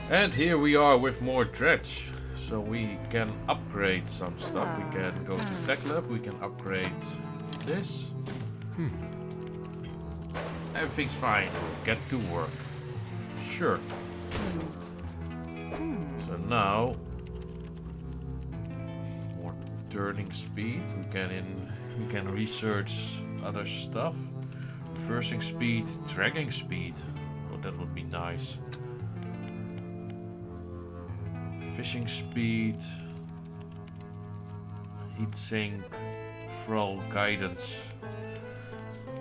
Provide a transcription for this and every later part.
And here we are with more dredge. So we can upgrade some stuff. We can go to Tech Lab. We can upgrade this. Everything's fine. Get to work. Sure. So now more turning speed. We can research other stuff. Reversing speed, dragging speed. Oh, that would be nice. Fishing speed, heat sink, thrall guidance.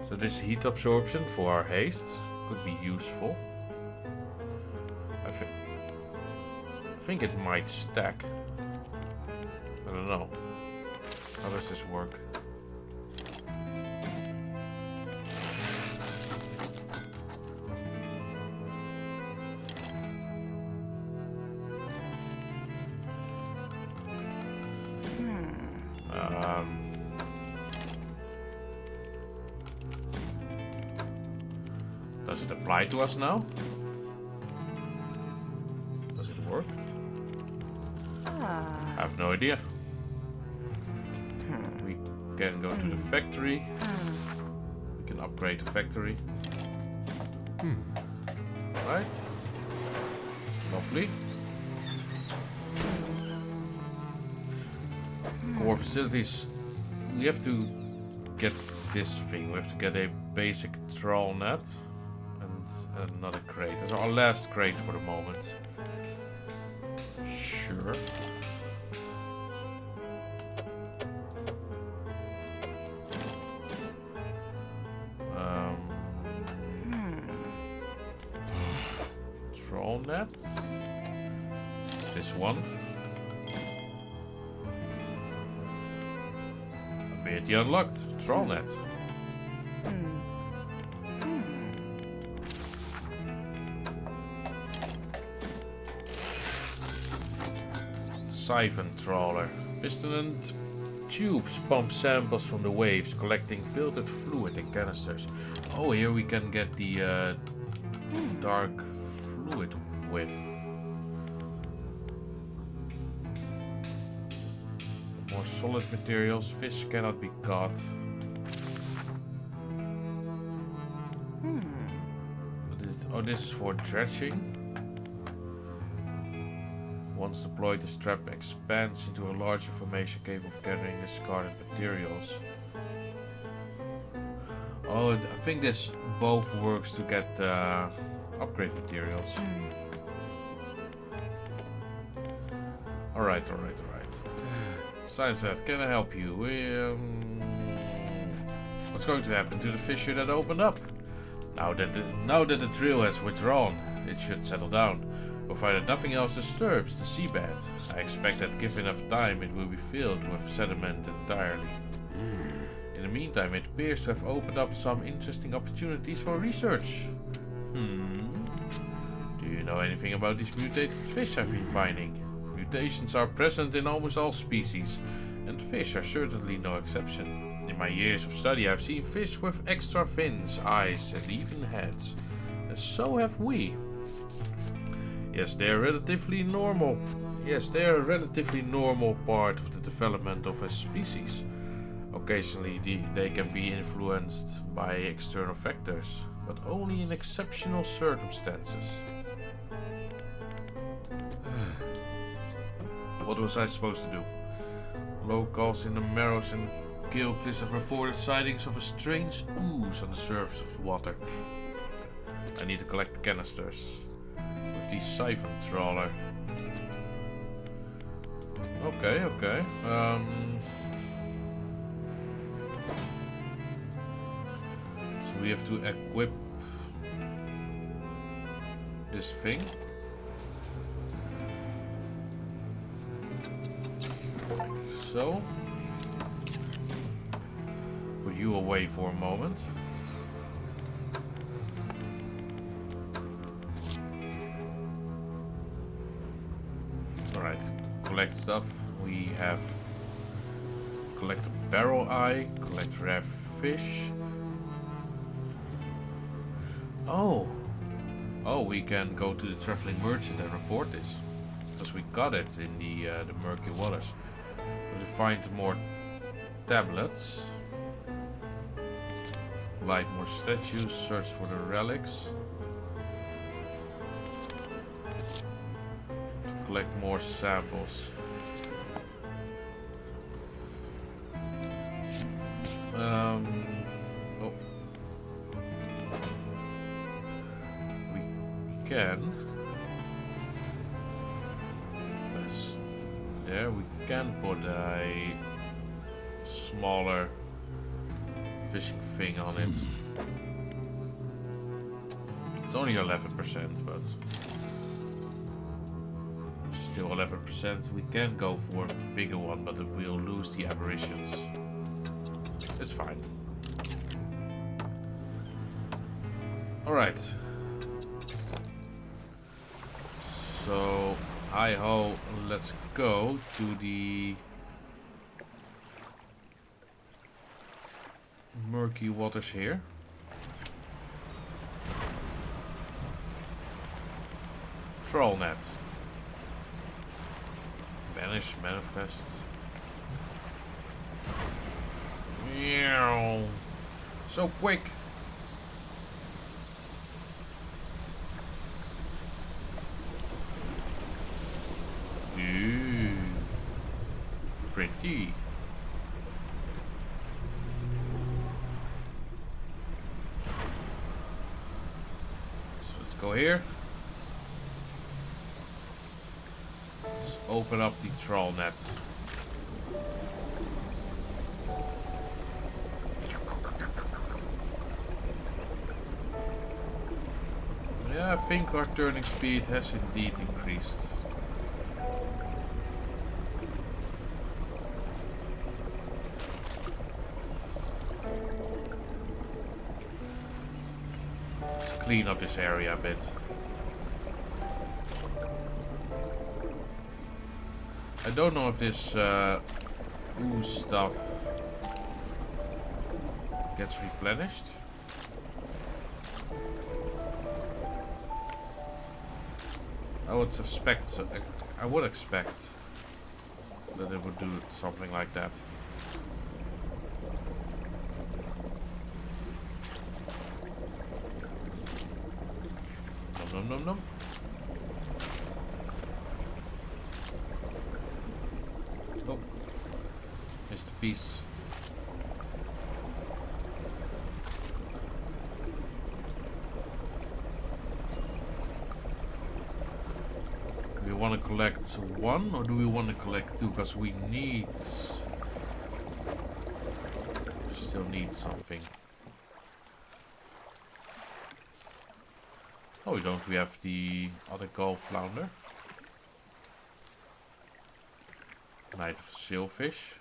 So this heat absorption for our haste could be useful. I think it might stack. I don't know. How does this work? Does it apply to us now? Does it work? I have no idea. We can go to the factory. We can upgrade the factory. Right. Lovely. Core facilities. We have to get this thing. We have to get a basic trawl net and another crate. That's our last crate for the moment. Sure. Trawl net. This one. Ability unlocked. Trawl net. Siphon trawler. Piston and tubes pump samples from the waves, collecting filtered fluid in canisters. Oh, here we can get the dark fluid with. More solid materials. Fish cannot be caught. Oh, this is for dredging. Once deployed, the strap expands into a larger formation capable of gathering discarded materials. Oh, I think this both works to get upgrade materials. Alright. Science Lab, can I help you? What's going to happen to the fissure that opened up? Now that the drill has withdrawn, it should settle down, provided nothing else disturbs the seabed. I expect that given enough time it will be filled with sediment entirely. In the meantime, it appears to have opened up some interesting opportunities for research. Do you know anything about these mutated fish I've been finding? Mutations are present in almost all species, and fish are certainly no exception. In my years of study, I've seen fish with extra fins, eyes, and even heads. And so have we. Yes, they are a relatively normal part of the development of a species. Occasionally, they can be influenced by external factors, but only in exceptional circumstances. What was I supposed to do? Locals in the Marrows and Gill Cliffs have reported sightings of a strange ooze on the surface of the water. I need to collect canisters with the siphon trawler. Okay. So we have to equip this thing. Like so. Put you away for a moment. Alright, collect stuff. We have collect a barrel eye, collect rare fish. Oh, Oh, we can go to the traveling merchant and report this. Because we got it in the murky waters. To find more tablets. Light more statues, search for the relics. To collect more samples. Oh. We can. That's there. We can put a smaller fishing thing on it. It's only 11%, but still 11%. We can go for a bigger one, but we'll lose the aberrations. It's fine. Alright. So, hi-ho, let's go to the murky waters here. Troll net. Vanish, manifest. Meow. So quick. Ooh. Pretty. So let's go here. Let's open up the troll net. Yeah, I think our turning speed has indeed increased. Let's clean up this area a bit. I don't know if this ooze stuff gets replenished. I would suspect so. I would expect that it would do something like that. Nom nom nom nom. Oh, missed a piece. Do we want to collect one or do we want to collect two? Because we need... still need something. Oh, don't we have the other gold flounder? Night of sailfish.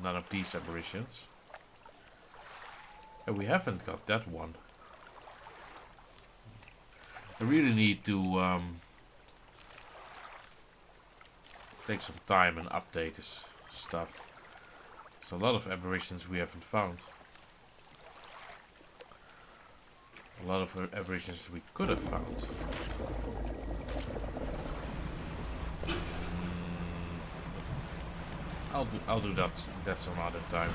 None of these aberrations. And we haven't got that one. I really need to take some time and update this stuff. There's a lot of aberrations we haven't found. A lot of aberrations we could have found. I'll do that some other time.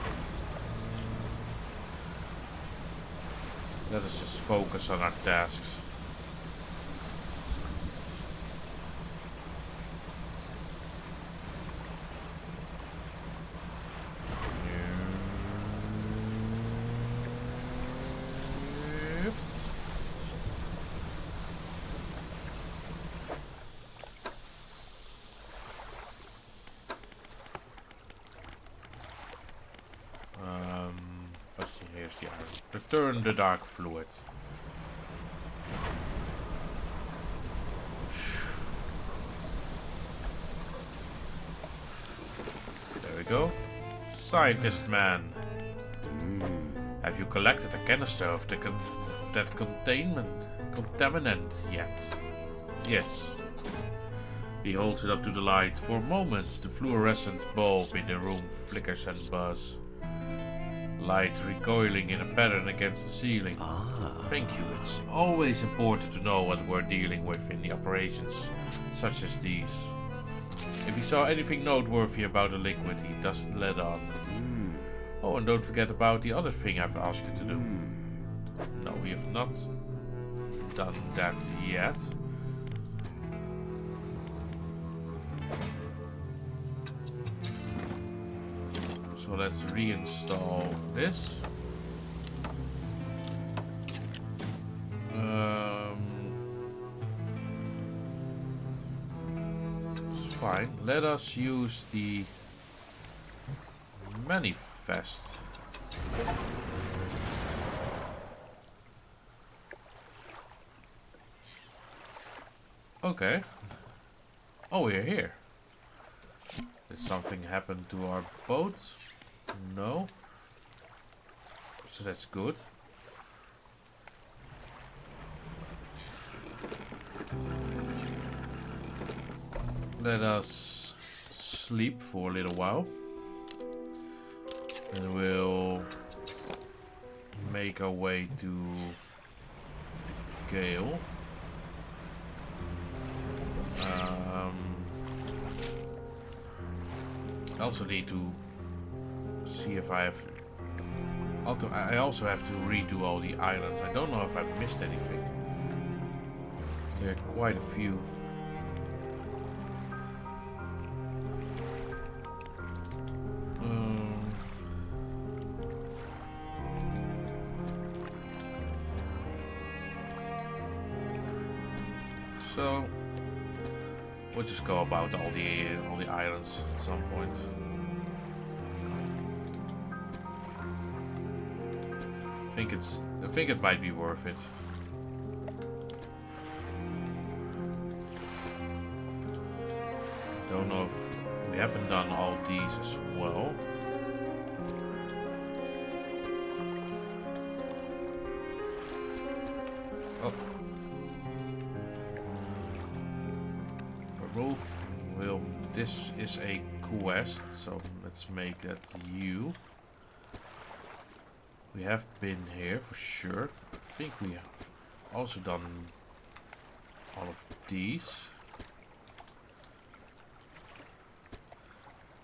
Let us just focus on our tasks. Here's the iron. Return the dark fluid. There we go. Scientist man. Have you collected a canister of that contaminant yet? Yes. He holds it up to the light. For moments, the fluorescent bulb in the room flickers and buzz. light recoiling in a pattern against the ceiling. Thank you. It's always important to know what we're dealing with in the operations such as these. If he saw anything noteworthy about the liquid, he doesn't let on. Oh, and don't forget about the other thing I've asked you to do. No, we have not done that yet. So let's reinstall this. It's fine. Let us use the manifest. Okay. Oh, we're here. Did something happen to our boat? No. So that's good. Let us sleep for a little while. And we'll make our way to Gale. I also need to see if I have... I also have to redo all the islands. I don't know if I've missed anything. There are quite a few. So we'll just go about all the islands at some point. I think it might be worth it. Don't know if we haven't done all these as well. Oh. Remove. Well, this is a quest, so let's make that you. We have been here for sure. I think we have also done all of these.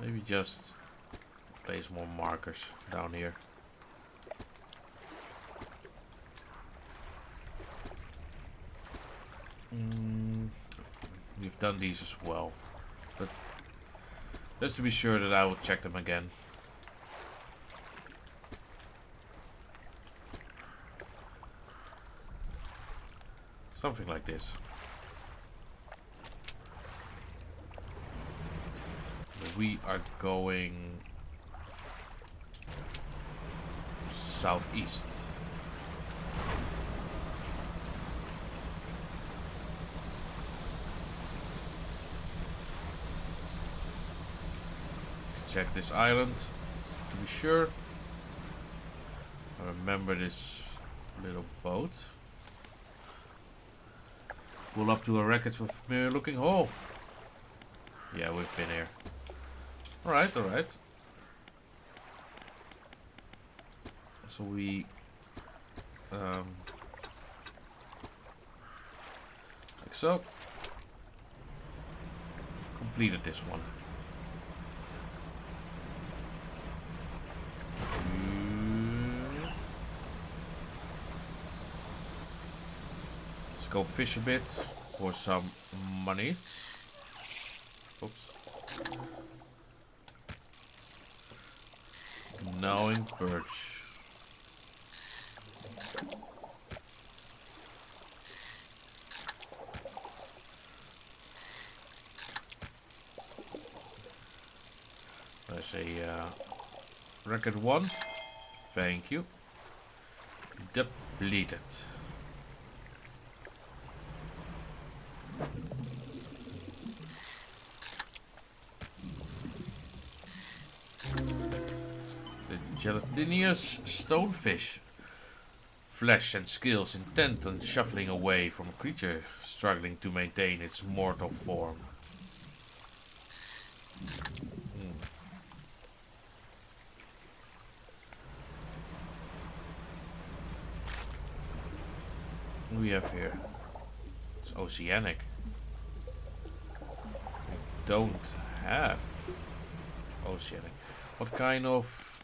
Maybe just place more markers down here. We've done these as well, but just to be sure that I will check them again. Something like this. We are going southeast. Check this island to be sure. I remember this little boat. Pull up to a wreckage with familiar looking hole. Yeah, we've been here. Alright, alright. So we like so. We've completed this one. Let's go fish a bit for some monies. Oops. Gnawing perch. There's a record 1. Thank you. Depleted. Gelatinous stonefish. Flesh and scales intent on shuffling away from a creature struggling to maintain its mortal form. What do we have here? It's oceanic. We don't have oceanic. What kind of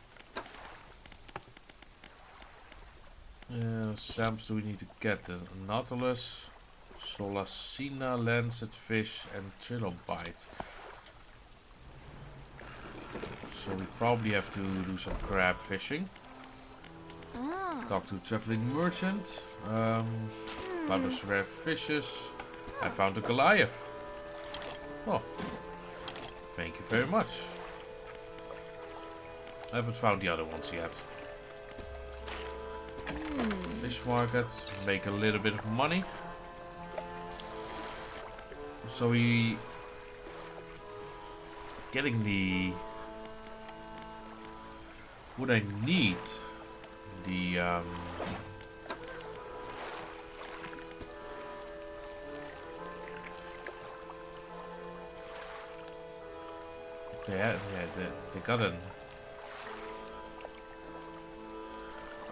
samples do we need to get? The Nautilus, Solacina, lancet fish, and trilobite. So we probably have to do some crab fishing. Talk to a traveling merchant. Publish rare fishes. I found a Goliath. Oh, thank you very much. I haven't found the other ones yet. Fish market, make a little bit of money. So we getting the what I need. The they got an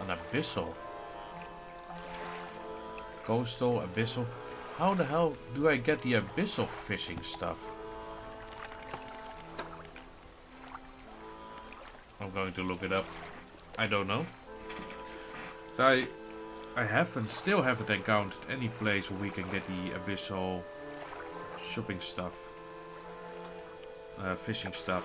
abyssal, coastal, abyssal. How the hell do I get the abyssal fishing stuff? I'm going to look it up. I don't know. So I still haven't encountered any place where we can get the abyssal shopping stuff, fishing stuff.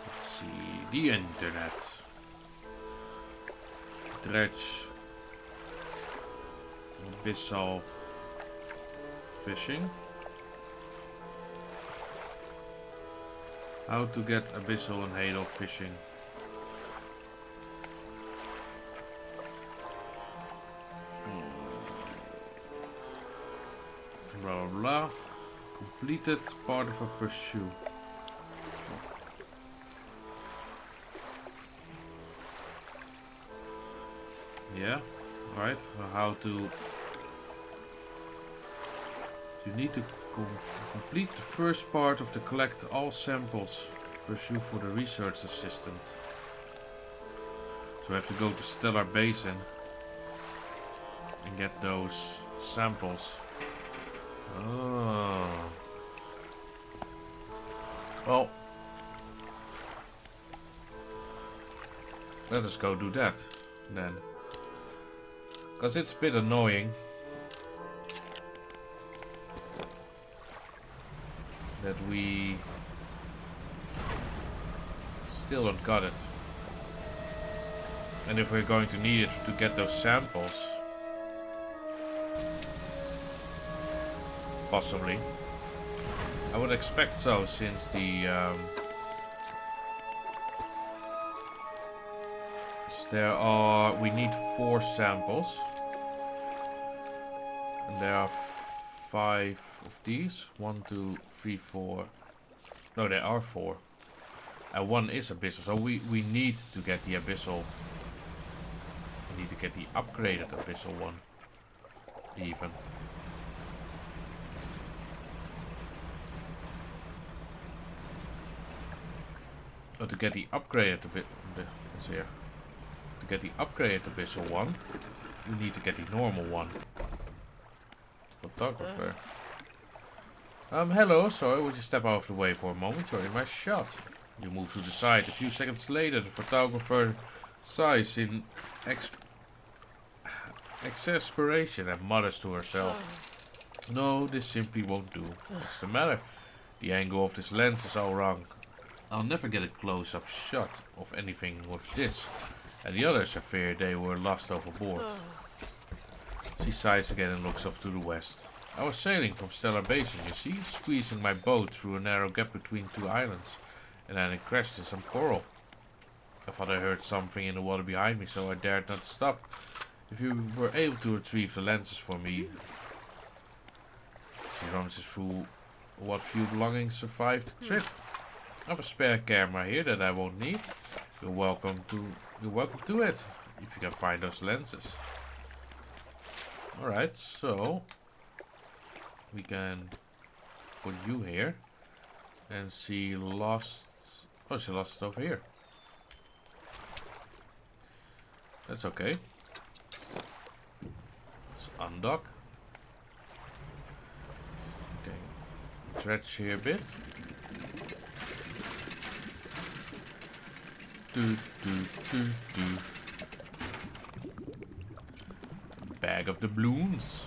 Let's see, the internet. Dredge. Abyssal fishing. How to get abyssal and halo fishing. Blah blah blah. Completed part of a pursuit. Yeah, right. How to. You need to complete the first part of the collect all samples pursue for the research assistant. So we have to go to Stellar Basin and get those samples. Oh. Well, let us go do that then. Because it's a bit annoying that we still don't got it. And if we're going to need it to get those samples, possibly. I would expect so, since the we need 4 samples, and there are 5 of these. 1, 2, 3, 4. No, there are 4, and 1 is abyssal. So we need to get the abyssal. We need to get the upgraded abyssal one, even. So to get the upgraded what's here? To get the upgraded abyssal one, you need to get the normal one. Photographer. Hello, sorry, would you step out of the way for a moment? You're in my shot. You move to the side. A few seconds later, the photographer sighs in exasperation and mutters to herself. No, this simply won't do. What's the matter? The angle of this lens is all wrong. I'll never get a close-up shot of anything with this. And the others, I fear they were lost overboard. She sighs again and looks off to the west. I was sailing from Stellar Basin, you see, squeezing my boat through a narrow gap between 2 islands. And then it crashed in some coral. I thought I heard something in the water behind me, so I dared not stop. If you were able to retrieve the lenses for me... She rummages through what few belongings survived the trip. I have a spare camera here that I won't need. You're welcome to it, if you can find those lenses. Alright, so... we can put you here. And she lost... Oh, she lost it over here. That's okay. Let's undock. Okay. Dredge here a bit. Do. Bag of doubloons.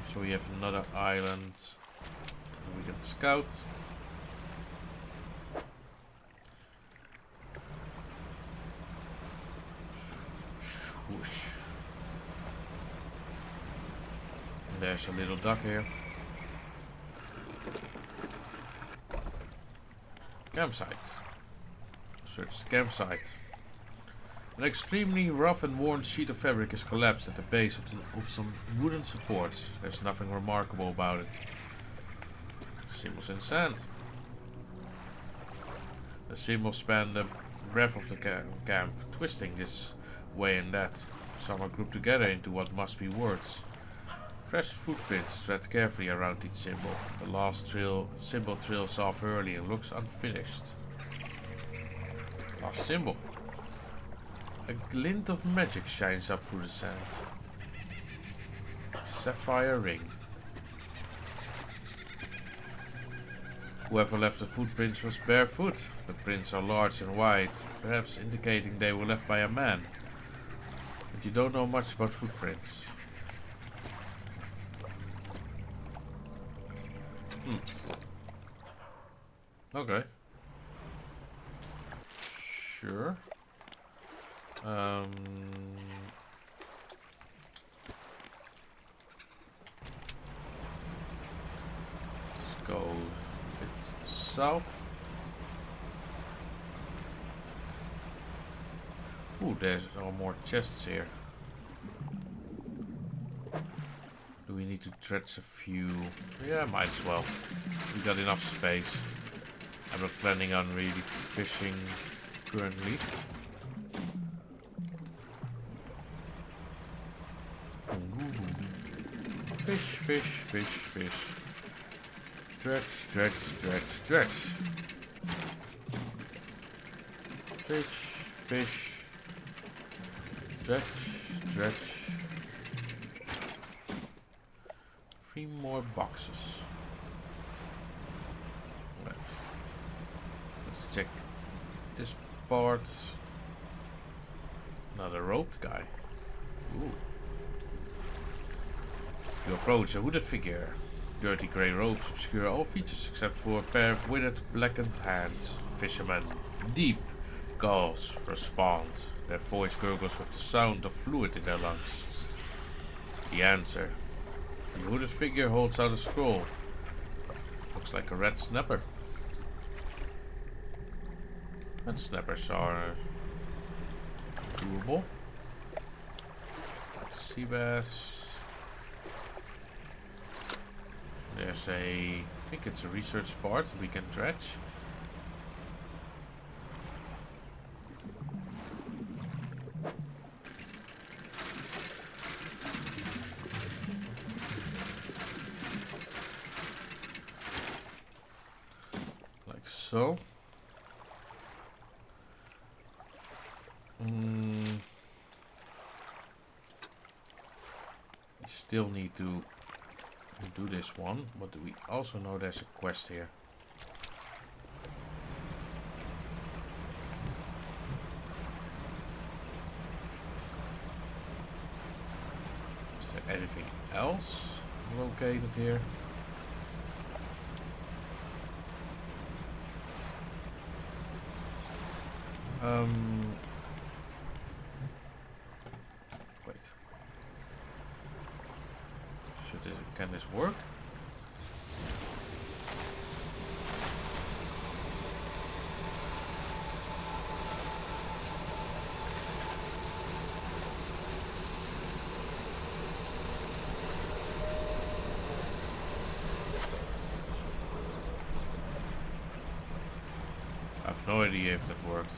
So we have another island we can scout. Whoosh. And there's a little duck here. Campsite. Search the campsite. An extremely rough and worn sheet of fabric is collapsed at the base of some wooden supports. There's nothing remarkable about it. Symbols in sand. The symbols span the breadth of the camp, twisting this way and that. Some are grouped together into what must be words. Fresh footprints thread carefully around each symbol. The last symbol trails off early and looks unfinished. Last symbol. A glint of magic shines up through the sand. Sapphire ring. Whoever left the footprints was barefoot. The prints are large and wide, perhaps indicating they were left by a man. But you don't know much about footprints. Okay. Sure. Let's go a bit south. Ooh, there's no more chests here. Do we need to dredge a few? Yeah, might as well. We got enough space. I'm not planning on really fishing currently. Fish, fish, fish, fish. Dredge, dredge, dredge, dredge. Fish, fish. Dredge, dredge. 3 more boxes. Right. Let's check this part. Another roped guy. Ooh. You approach a hooded figure. Dirty grey robes obscure all features except for a pair of withered, blackened hands. Fishermen, deep gulls, respond. Their voice gurgles with the sound of fluid in their lungs. The answer. The hooded figure holds out a scroll. Looks like a red snapper. Red snappers are doable. Sea bass. There's I think it's a research part we can dredge. Like so. We still need to do this one, but do we also know there's a quest here? Is there anything else located here? Wait. Can this work? I have no idea if that worked.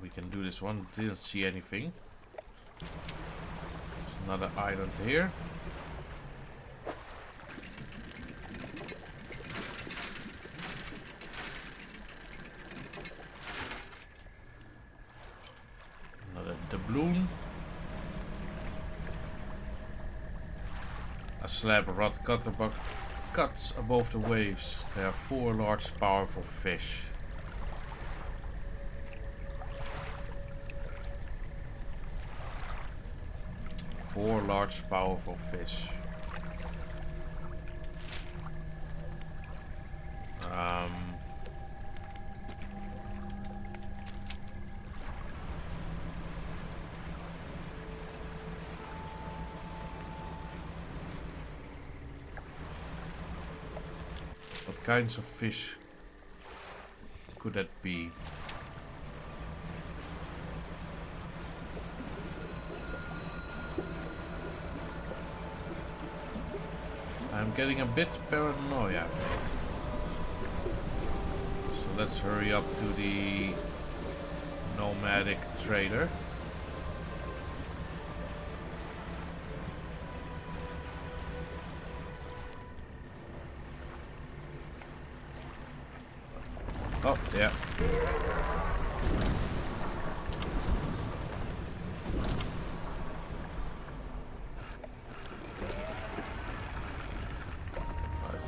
We can do do this one. Didn't see anything. There's another island here. Another doubloon. A slab of rod cuts above the waves. There are 4 large powerful fish. Four large powerful fish. What kinds of fish could that be? I'm getting a bit paranoia, I think. So let's hurry up to the nomadic trader. Oh, yeah.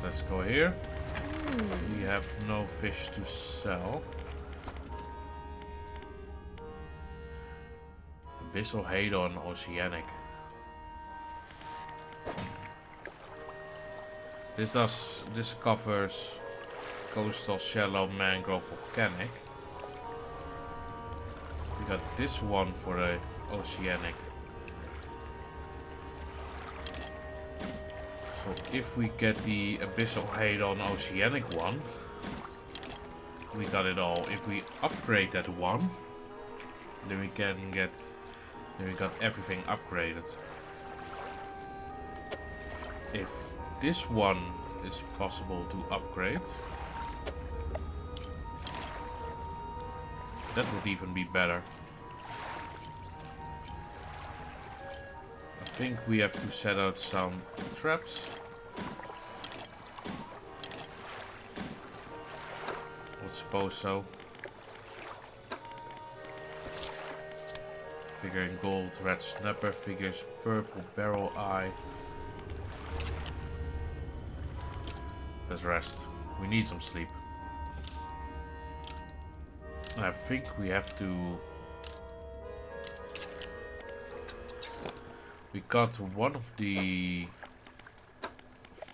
Let's go here. We have no fish to sell. Abyssal Hadon Oceanic. This covers coastal shallow mangrove volcanic. We got this one for the oceanic. So if we get the Abyssal Hadon Oceanic one, we got it all. If we upgrade that one, then we got everything upgraded. If this one is possible to upgrade, that would even be better. I think we have to set out some traps. I suppose so. Figure in gold, red snapper, figures purple barrel eye. Let's rest. We need some sleep. I think we have to... We got one of the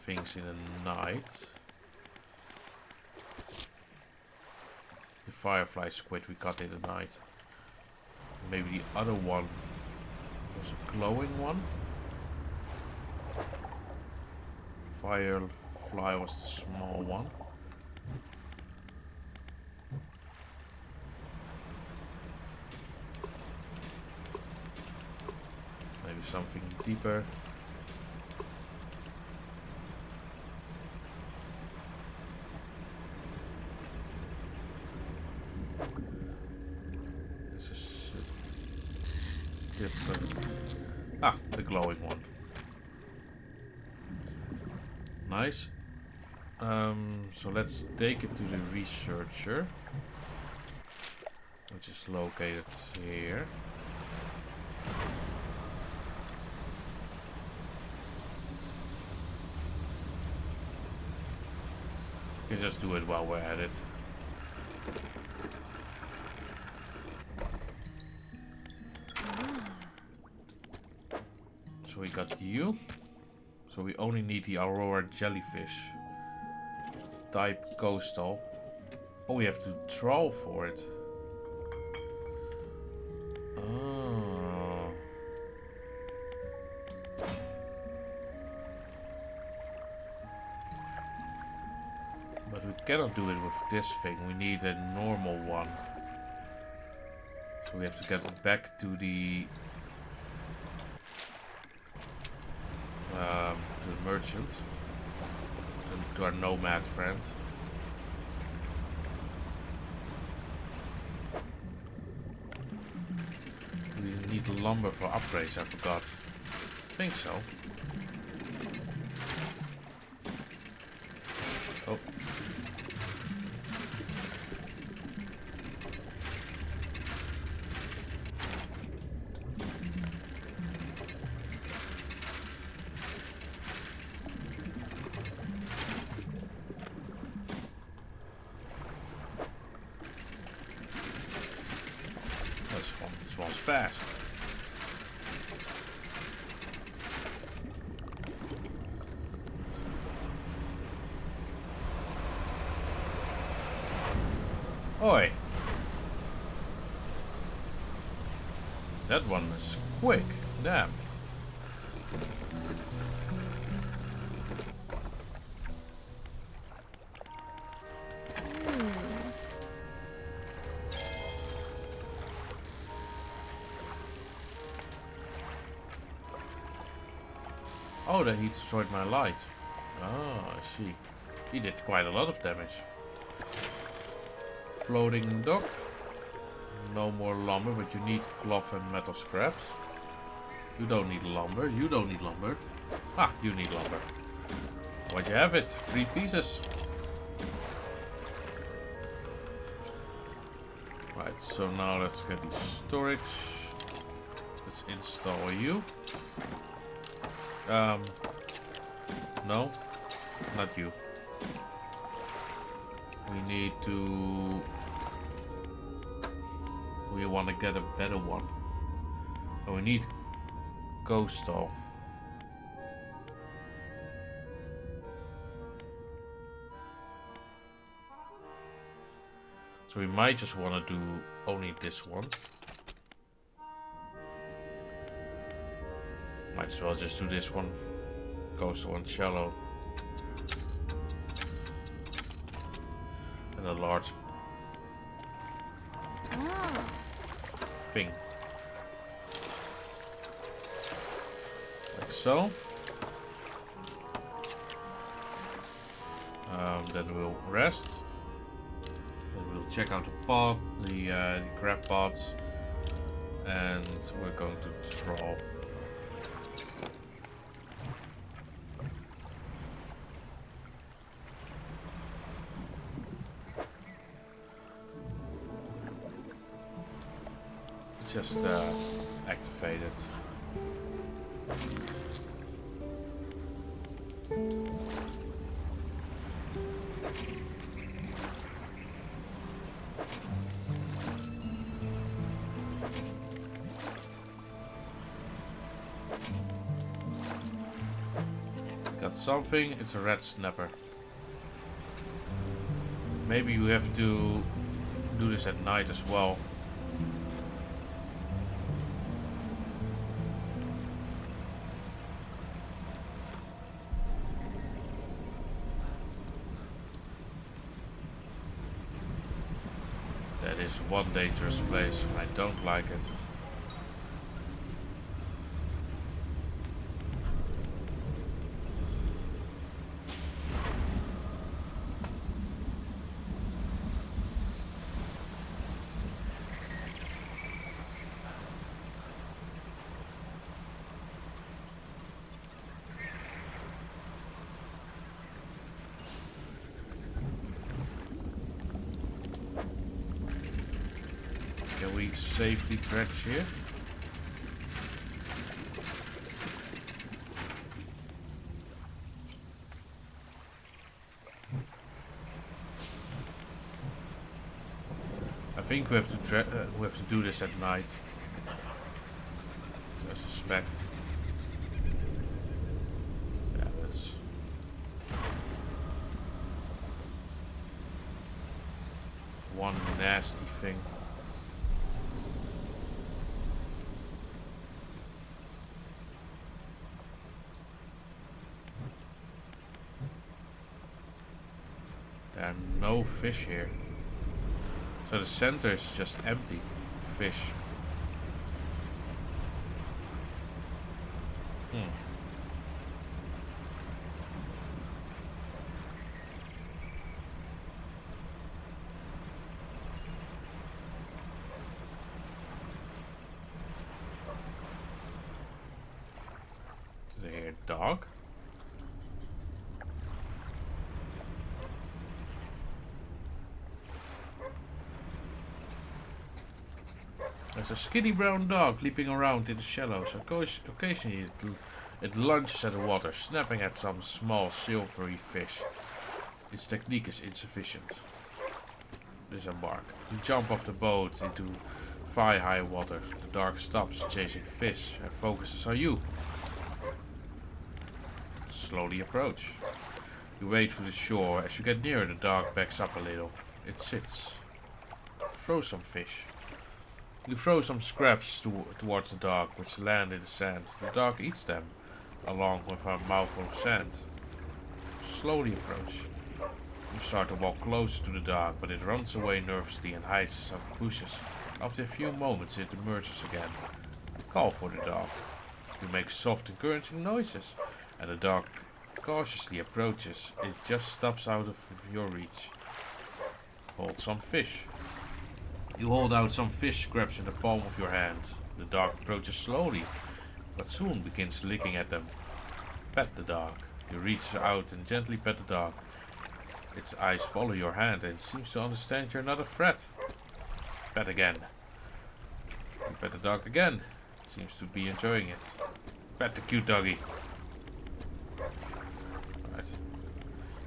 things in the night. The firefly squid we got in the night. Maybe the other one was a glowing one. Firefly was the small one. Maybe something deeper. This is different. Ah, the glowing one. Nice. So let's take it to the researcher, which is located here. You can just do it while we're at it. So we got you. So we only need the Aurora jellyfish. Type coastal. Oh, we have to trawl for it. Oh. But we cannot do it with this thing. We need a normal one. So we have to get back to the merchant, to our nomad friend. lumber for upgrades? I forgot. I think so. Oh. This one's fast. Oi! That one is quick. Damn. Oh, that he destroyed my light. Oh, I see. He did quite a lot of damage. Floating dock. No more lumber, but you need cloth and metal scraps. You don't need lumber. You don't need lumber. Ah, you need lumber. Why'd you have it? 3 pieces. Right, so now let's get the storage. Let's install you. No, not you. We need to... We want to get a better one. Oh, we need coastal. So we might just want to do only this one. Might as well just do this one. Coastal and shallow. And a large thing. Like so. Then we'll rest. Then we'll check out the pot, the crab pots. And we're going to trawl. Just activate it. Got something, it's a red snapper. Maybe you have to do this at night as well. That is one dangerous place. I don't like it. Can we safely dredge here? I think we have to do this at night. So I suspect. Yeah, that's one nasty thing. There are no fish here. So the center is just empty. Fish. dog? There's a skinny brown dog leaping around in the shallows. Occasionally it lunges at the water, snapping at some small silvery fish. Its technique is insufficient. Disembark. You jump off the boat into thigh-high water. The dog stops chasing fish and focuses on you. Slowly approach. You wait for the shore. As you get nearer, the dog backs up a little. It sits. Throw some fish. You throw some scraps towards the dog, which land in the sand. The dog eats them, along with a mouthful of sand. Slowly approach. You start to walk closer to the dog, but it runs away nervously and hides in some bushes. After a few moments, it emerges again. Call for the dog. You make soft, encouraging noises, and the dog cautiously approaches. It just stops out of your reach. Hold some fish. You hold out some fish scraps in the palm of your hand. The dog approaches slowly, but soon begins licking at them. Pet the dog. You reach out and gently pet the dog. Its eyes follow your hand and seems to understand you're not a threat. Pet again. You pet the dog again. Seems to be enjoying it. Pet the cute doggy. Alright.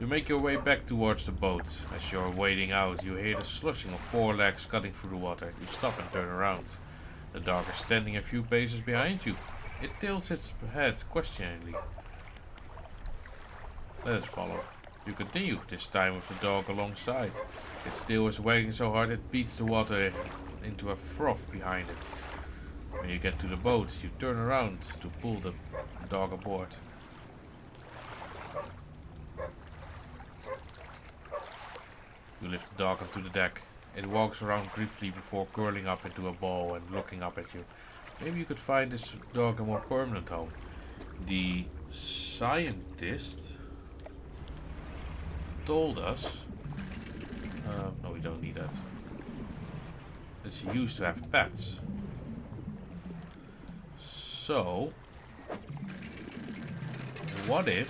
You make your way back towards the boat. As you're wading out, you hear the slushing of 4 legs cutting through the water. You stop and turn around. The dog is standing a few paces behind you. It tilts its head questioningly. Let us follow. You continue, this time with the dog alongside. Its tail is wagging so hard it beats the water into a froth behind it. When you get to the boat, you turn around to pull the dog aboard. You lift the dog onto the deck. It walks around briefly before curling up into a ball and looking up at you. Maybe you could find this dog a more permanent home. The scientist told us... no, we don't need that. It's used to have pets. So... what if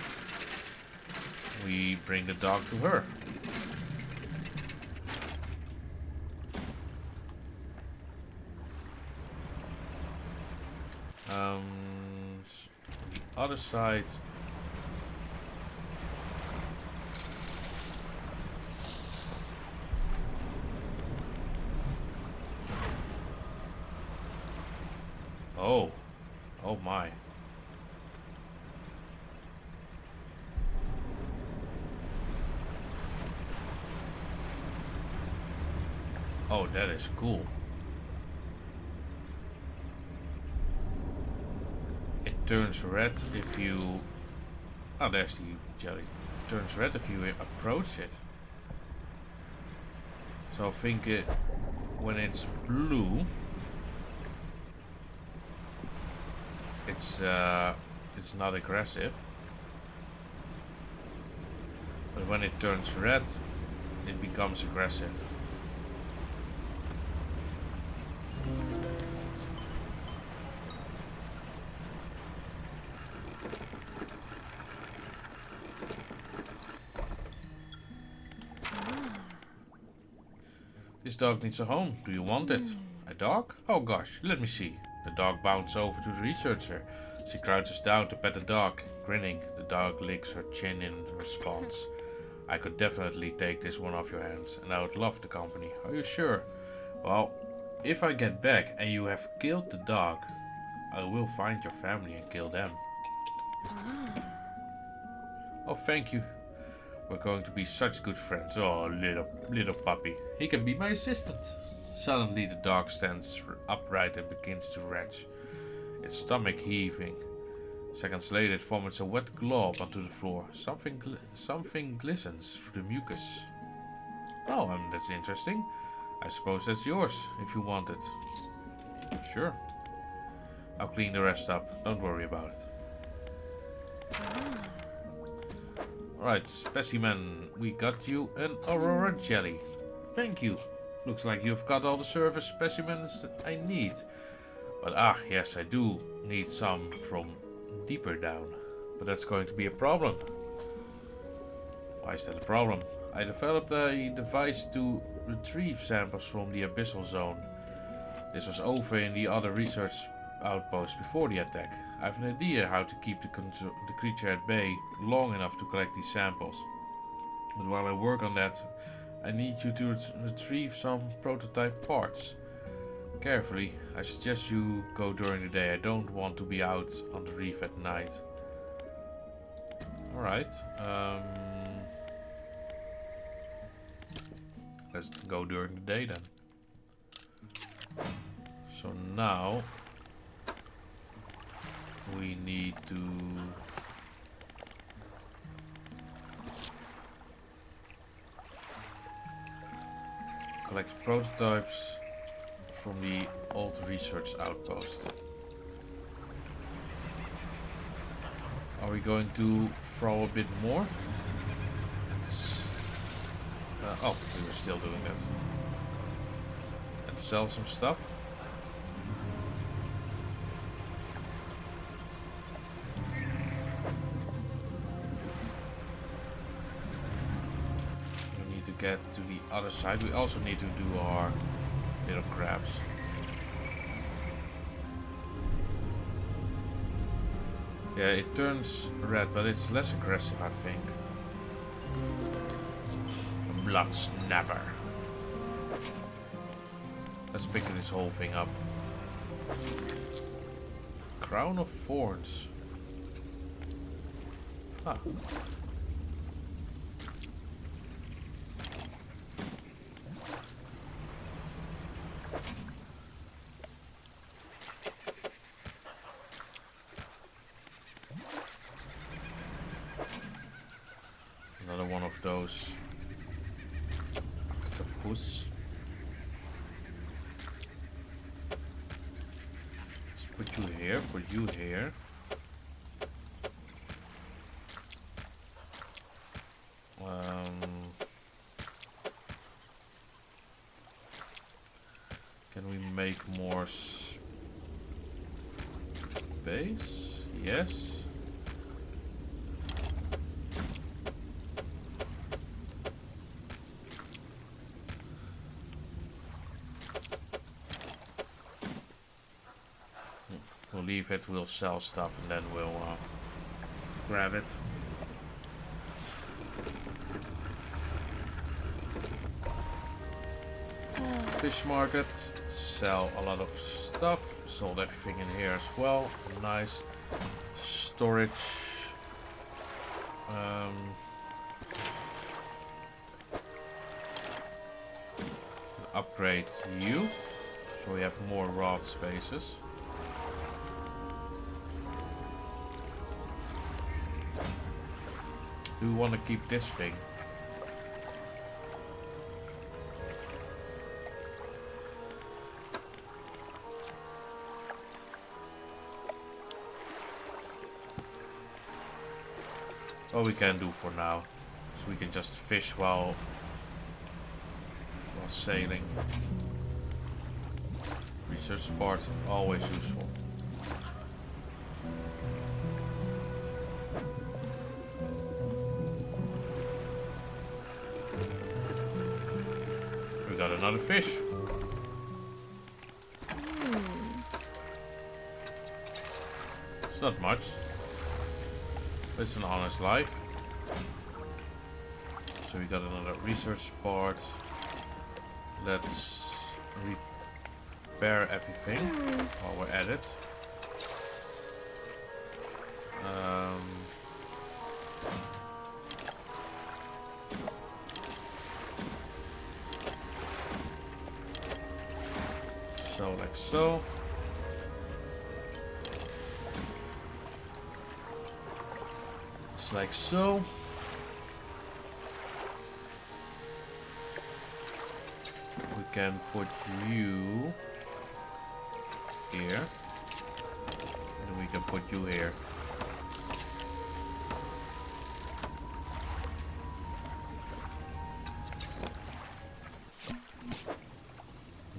we bring the dog to her? The other side. Oh my. Oh, that is cool. Turns red if you... oh, there's the jelly. Turns red if you approach it. So I think when it's blue, it's not aggressive. But when it turns red, it becomes aggressive. This dog needs a home. Do you want it? A dog? Oh gosh, let me see. The dog bounds over to the researcher. She crouches down to pet the dog. Grinning, the dog licks her chin in response. I could definitely take this one off your hands, and I would love the company. Are you sure? Well, if I get back and you have killed the dog, I will find your family and kill them. Oh, thank you. We're going to be such good friends. Oh, little puppy. He can be my assistant. Suddenly the dog stands upright and begins to retch, its stomach heaving. Seconds later it vomits a wet glob onto the floor. Something glistens through the mucus. Oh, that's interesting. I suppose that's yours, if you want it. Sure. I'll clean the rest up. Don't worry about it. Alright, specimen, we got you an Aurora jelly. Thank you. Looks like you've got all the surface specimens I need. But yes, I do need some from deeper down. But that's going to be a problem. Why is that a problem? I developed a device to retrieve samples from the abyssal zone. This was over in the other research outpost before the attack. I have an idea how to keep the creature at bay long enough to collect these samples. But while I work on that, I need you to retrieve some prototype parts. Carefully, I suggest you go during the day. I don't want to be out on the reef at night. Alright. Let's go during the day then. So now we need to collect prototypes from the old research outpost. Are we going to throw a bit more? Oh, we were still doing that. And sell some stuff. We need to get to the other side. We also need to do our little crabs. Yeah, it turns red, but it's less aggressive, I think. Blood snapper. Let's pick this whole thing up. Crown of Thorns. Ah. Another one of those. Octopus. Let's put you here, put you here. Can we make more space? Yes. We'll leave it, we'll sell stuff and then we'll grab it. Fish market, sell a lot of stuff, sold everything in here as well, nice. Storage, upgrade you, so we have more rod spaces. Do we want to keep this thing? What we can do for now, so we can just fish while sailing. Research part, always useful. We got another fish. It's not much. It's an honest life. So we got another research part. Let's repair everything while we're at it. So like so. Like so. We can put you here. And we can put you here.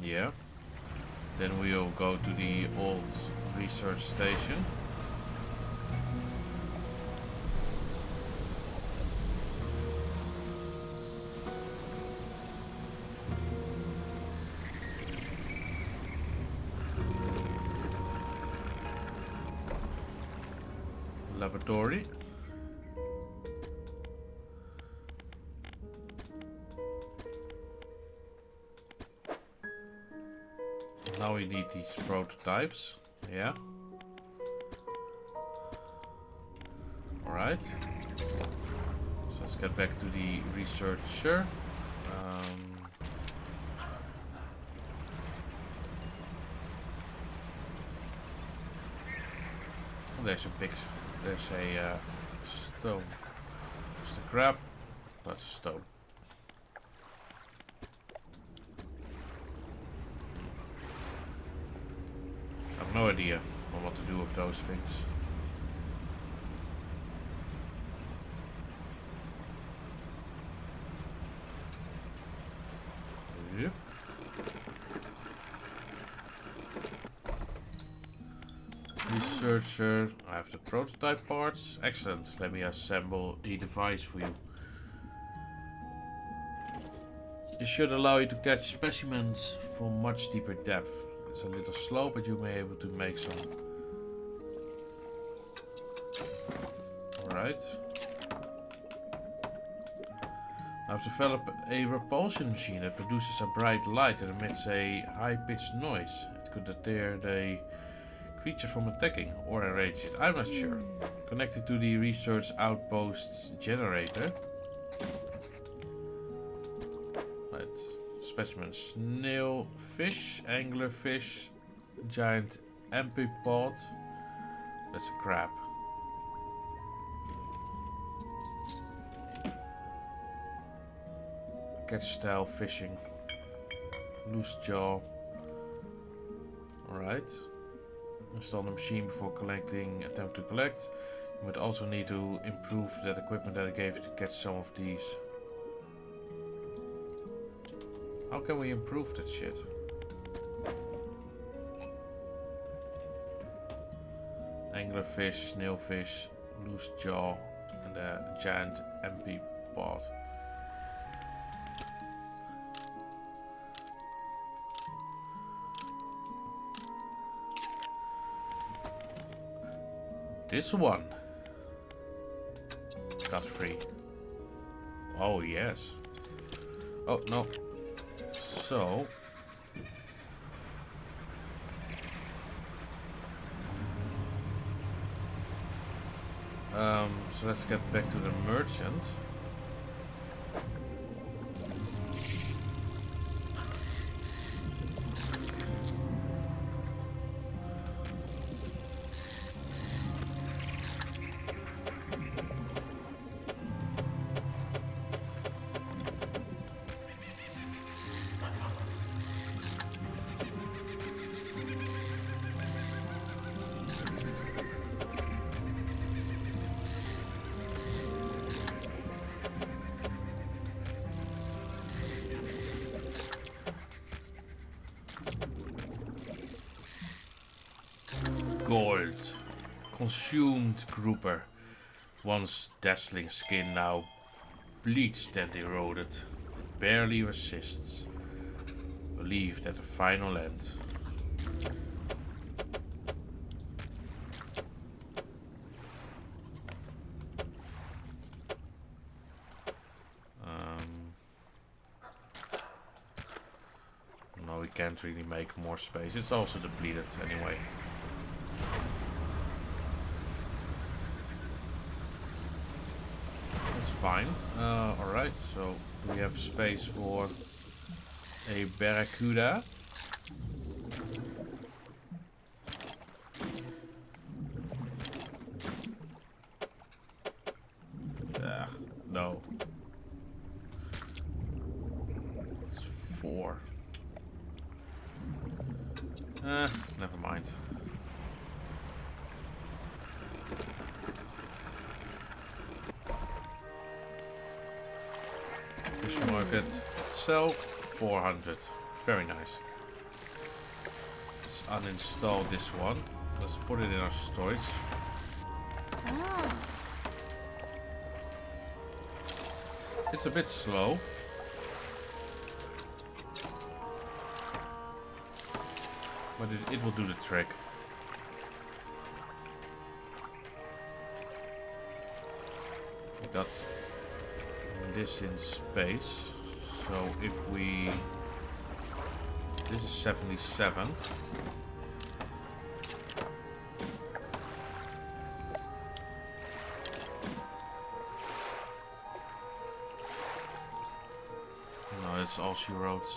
Yeah. Then we'll go to the old research station. laboratory. Now we need these prototypes. Yeah. Alright. So let's get back to the researcher. There's a big, there's a stone. Just a crab. That's a stone. I have no idea on what to do with those things. Yep. Researcher, I have the prototype parts. Excellent. Let me assemble a device for you. This should allow you to catch specimens from much deeper depth. It's a little slow, but you may be able to make some. Alright. I've developed a repulsion machine that produces a bright light and emits a high-pitched noise. It could deter the creature from attacking or enrage it. I'm not sure. Connected to the research outpost's generator. Right. Specimen snail fish, anglerfish, giant amphipods. That's a crab. Catch style fishing. Loose jaw. Alright. Install the machine before collecting. Attempt to collect. You might also need to improve that equipment that I gave to catch some of these. How can we improve that shit? Anglerfish, snailfish, loose jaw, and a giant amphipods. This one got free. Oh yes. Oh no. So so let's get back to the merchant. Gold. Consumed grouper. Once dazzling skin, now bleached and eroded. It barely resists. Believed at the final end. No, we can't really make more space. It's also depleted anyway. Fine. Alright, so we have space for a barracuda. No. It's 4. Never mind. Fish market itself, 400. Very nice. Let's uninstall this one. Let's put it in our storage. It's a bit slow. But it will do the trick. got this in space. So if we... This is 77. No, that's all she wrote.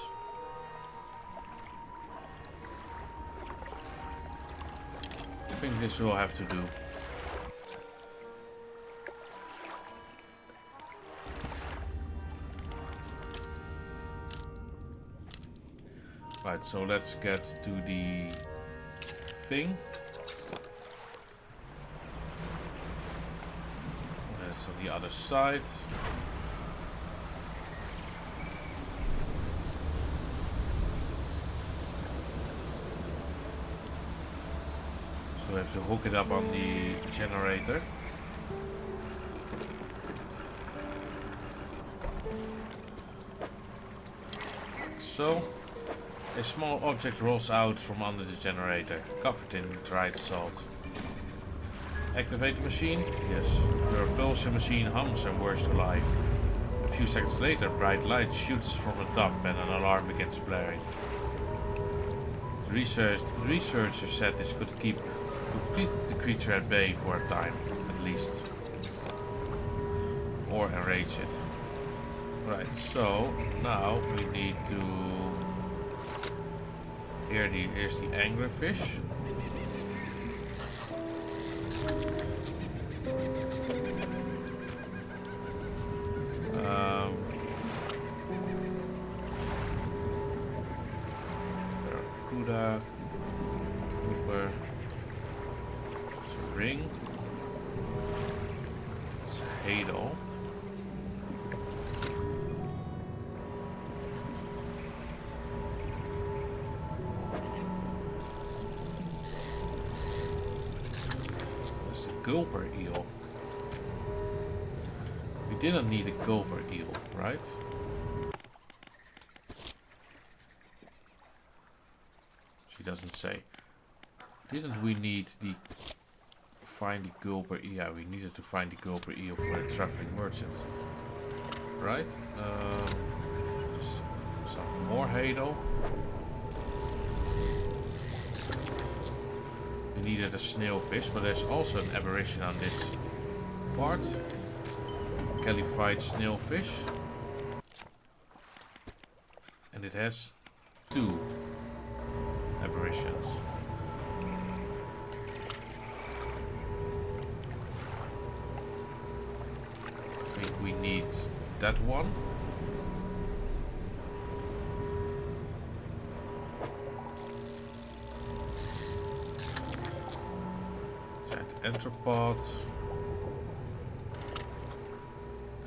I think this will have to do. Right, so let's get to the thing. That's on the other side. So we have to hook it up on the generator. So a small object rolls out from under the generator, covered in dried salt. Activate the machine? Yes. The repulsion machine hums and whirs to life. A few seconds later, bright light shoots from the top and an alarm begins blaring. Researchers said this could keep the creature at bay for a time, at least. Or enrage it. Right, so now we need to... Here's the anglerfish. Barracuda, grouper, it's a ring, it's a hadal. Gulper eel. We didn't need a gulper eel, right? She doesn't say. Didn't we need the find the gulper eel? Yeah, we needed to find the gulper eel for a traveling merchant, right? Some more hadal. We needed a snailfish, but there's also an aberration on this part. Calified snailfish. And it has 2 aberrations. I think we need that one. Entropod,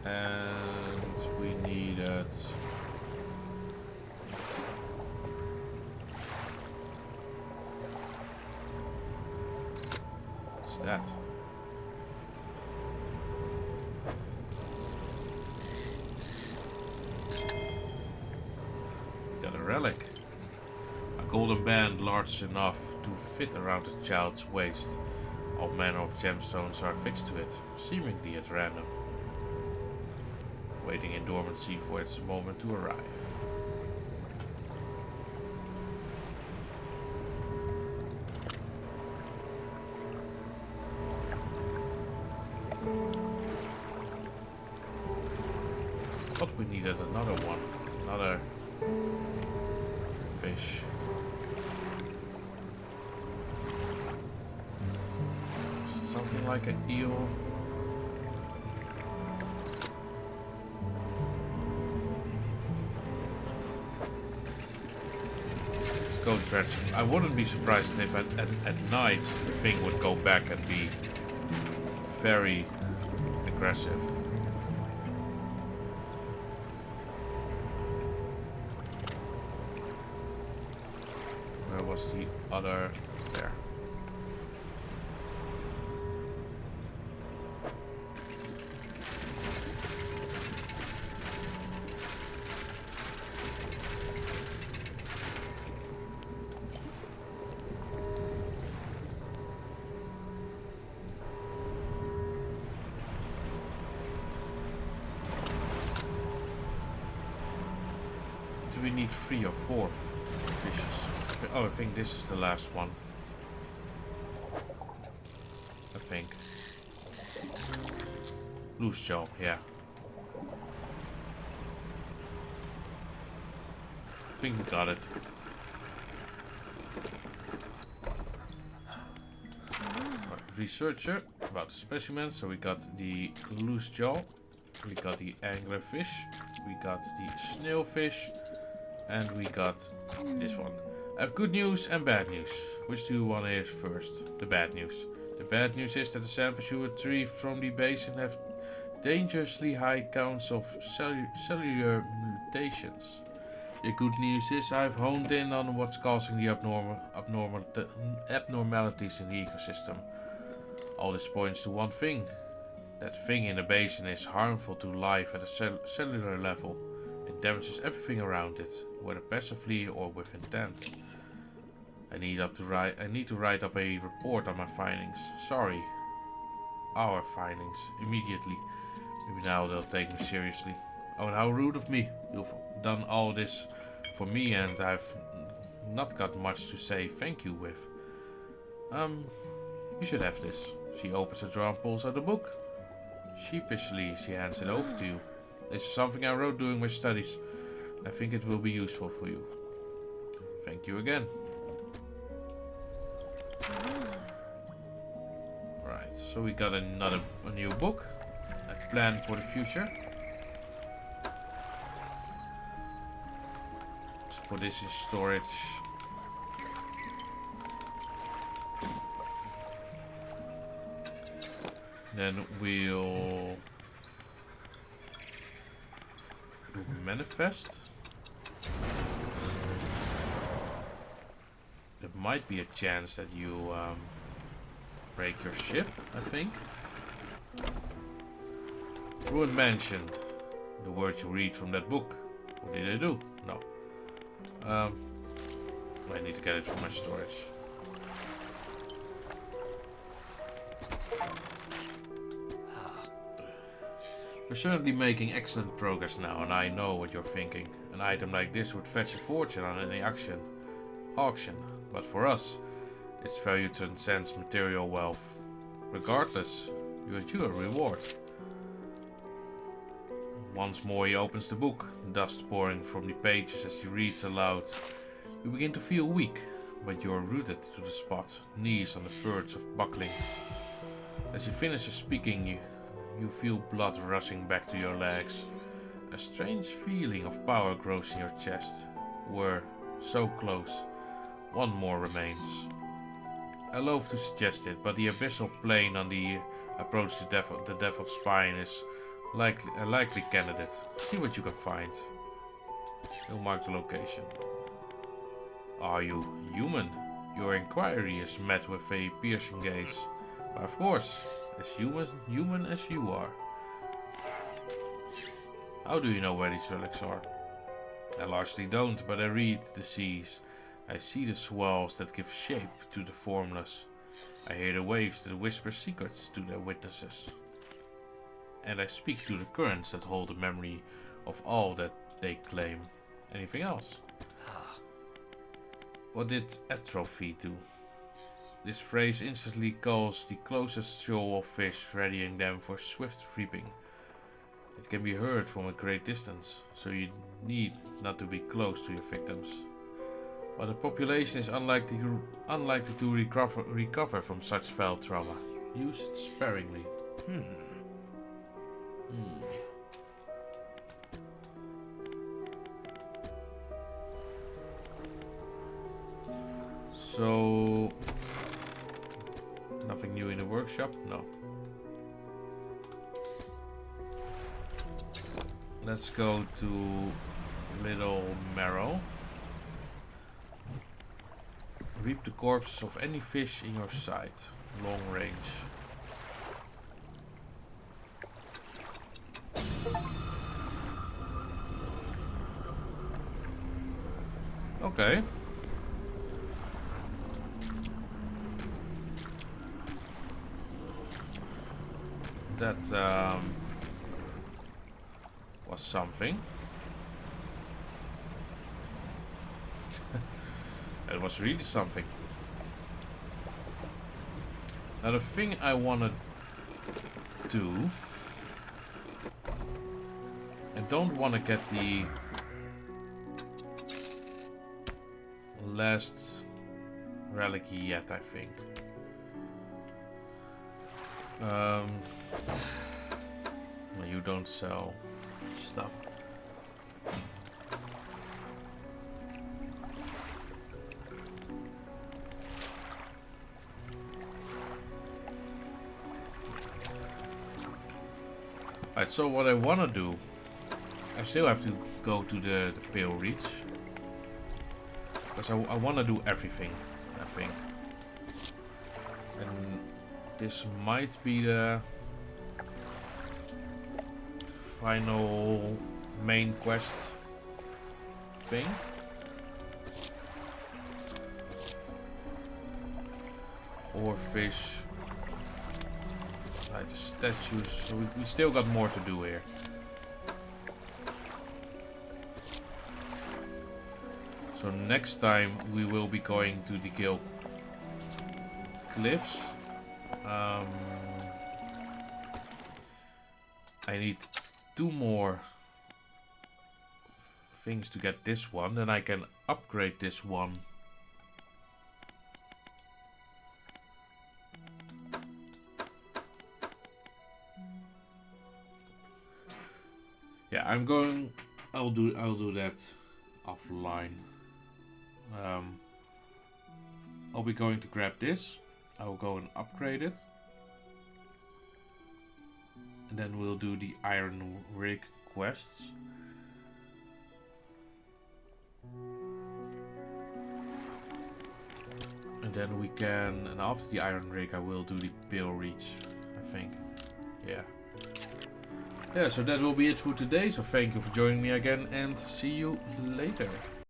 and we needed what's that? Got a relic, a golden band large enough to fit around a child's waist. All manner of gemstones are fixed to it, seemingly at random, waiting in dormancy for its moment to arrive. Thought we needed another one, another fish. Something like an eel. Let's go Dredge. I wouldn't be surprised if at night the thing would go back and be very aggressive. Where was the other? There. we need 3 or 4 fishes. Oh, I think this is the last one. I think. Loose jaw, yeah. I think we got it. Researcher about the specimens. So we got the loose jaw, we got the anglerfish, we got the snailfish, and we got this one. I have good news and bad news. Which do you want to hear first? The bad news. The bad news is that the samples you retrieved from the basin have dangerously high counts of cellular mutations. The good news is I've honed in on what's causing the abnormalities in the ecosystem. All this points to one thing. That thing in the basin is harmful to life at a cellular level. It damages everything around it, whether passively or with intent. I need to write up a report on my findings. Sorry. Our findings. Immediately. Maybe now they'll take me seriously. Oh, and how rude of me. You've done all this for me and I've not got much to say thank you with. You should have this. She opens a drawer and pulls out a book. Sheepishly, she hands it over to you. This is something I wrote during my studies. I think it will be useful for you. Thank you again. Right, so we got a new book. A plan for the future. Let's put this in storage. Then we'll do manifest. There might be a chance that you break your ship, I think. Ruined Mansion. The words you read from that book. What did I do? No. I need to get it from my storage. We're certainly making excellent progress now, and I know what you're thinking. An item like this would fetch a fortune on any auction. But for us, its value transcends material wealth. Regardless, you are due a reward. Once more he opens the book, dust pouring from the pages as he reads aloud. You begin to feel weak, but you are rooted to the spot, knees on the verge of buckling. As he finishes speaking, you feel blood rushing back to your legs. A strange feeling of power grows in your chest. We're so close. One more remains. I loathe to suggest it, but the abyssal plane on the approach to the Devil's Spine is a likely candidate. See what you can find. You'll mark the location. Are you human? Your inquiry is met with a piercing gaze. But of course, as human as you are. How do you know where these relics are? I largely don't, but I read the seas. I see the swells that give shape to the formless. I hear the waves that whisper secrets to their witnesses. And I speak to the currents that hold the memory of all that they claim. Anything else? What did atrophy do? This phrase instantly calls the closest shoal of fish, readying them for swift reaping. It can be heard from a great distance, so you need not to be close to your victims. But the population is unlikely to recover from such foul trauma. Use it sparingly. So, nothing new in the workshop? No. Let's go to Little Marrow. Reap the corpses of any fish in your sight. Long range. Okay. That was something. That was really something. Now the thing I wanna do... I don't wanna get the... last relic yet, I think. You don't sell stuff. Alright, so what I wanna do, I still have to go to the Pale Reach. Because I wanna do everything, I think. And this might be the final main quest thing. Or fish. Like the statues. So we still got more to do here. So next time we will be going to the Gill Cliffs. I need 2 more things to get this one, then I can upgrade this one. Yeah, I'll do that offline. I'll be going to grab this. I'll go and upgrade it. And then we'll do the Iron Rig quests. And then we can, and after the Iron Rig I will do the Pale Reach, I think. Yeah. Yeah, so that will be it for today. So thank you for joining me again and see you later.